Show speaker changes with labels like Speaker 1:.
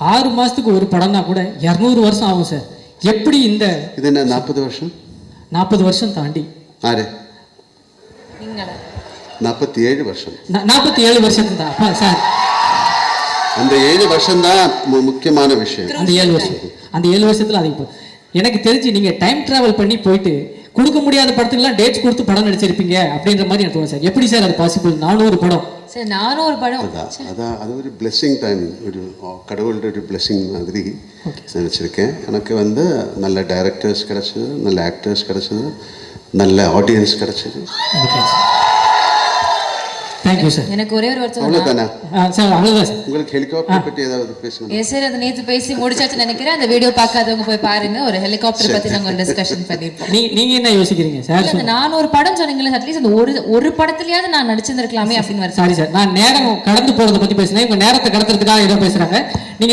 Speaker 1: 6 மாதத்துக்கு ஒரு படம்னா கூட 200 வருஷம் ஆகும் சார். எப்படி இந்த
Speaker 2: இது என்ன 40 வருஷம்?
Speaker 1: 40 வருஷம் தாண்டி.
Speaker 2: ஆறு 47 வருஷம்.
Speaker 1: 47 வருஷத்துக்கு தான் அப்பா சார்.
Speaker 2: அந்த 7 வருஷம் தான் முக்கியமான விஷயம்.
Speaker 1: அந்த 7 வருஷத்துல அது இப்போ எனக்கு தெரிஞ்சு நீங்க டைம் டிராவல் பண்ணி போயிட்டு கொடுக்க முடியாத படத்துக்குலாம் டேட்ஸ் கொடுத்து படம் நடிச்சிருப்பீங்க அப்படின்ற மாதிரி எனக்கு தோணும் சார். எப்படி சார் அது பாசிபிள்? 400 படம்
Speaker 3: சார், 400 படம்.
Speaker 2: அதான் அது ஒரு பிளெஸ்ஸிங் டைம், ஒரு கடவுளோட ஒரு பிளெஸ்ஸிங் மாதிரி நினச்சிருக்கேன். எனக்கு வந்து நல்ல டைரக்டர்ஸ் கிடச்சிது, நல்ல ஆக்டர்ஸ் கிடச்சிது, நல்ல ஆடியன்ஸ் கிடச்சிது.
Speaker 1: Thank you sir.
Speaker 3: எனக்கு ஒரே ஒரு வருஷம்
Speaker 2: அவ்வளோதானே
Speaker 1: சார்? அவ்வளோதான் சார்.
Speaker 2: உங்களுக்கு ஹெலிகாப்டர் பற்றி ஏதாவது பேசணும்?
Speaker 3: எஸ் சார், அது நேற்று பேசி முடிச்சாச்சு நினைக்கிறேன். அந்த வீடியோ பார்க்காதவங்க போய் பாருங்க. ஒரு ஹெலிகாப்டர் பற்றி நாங்கள் டிஸ்கஷன் பண்ணியிருப்போம்.
Speaker 1: நீங்க என்ன யோசிக்கிறீங்க சார்?
Speaker 3: அந்த 400 படம் சொன்னீங்களே, அட்லீஸ்ட் அந்த ஒரு படத்துலயாவது நான் நடிச்சிருந்திருக்கலாமே அப்படின்னு.
Speaker 1: சாரி சார், நான் நேரம் கடந்து போறதை பத்தி பேசுனேன். உங்க நேரத்தை கடத்துறதுக்காக ஏதோ பேசுறாங்க. நீங்க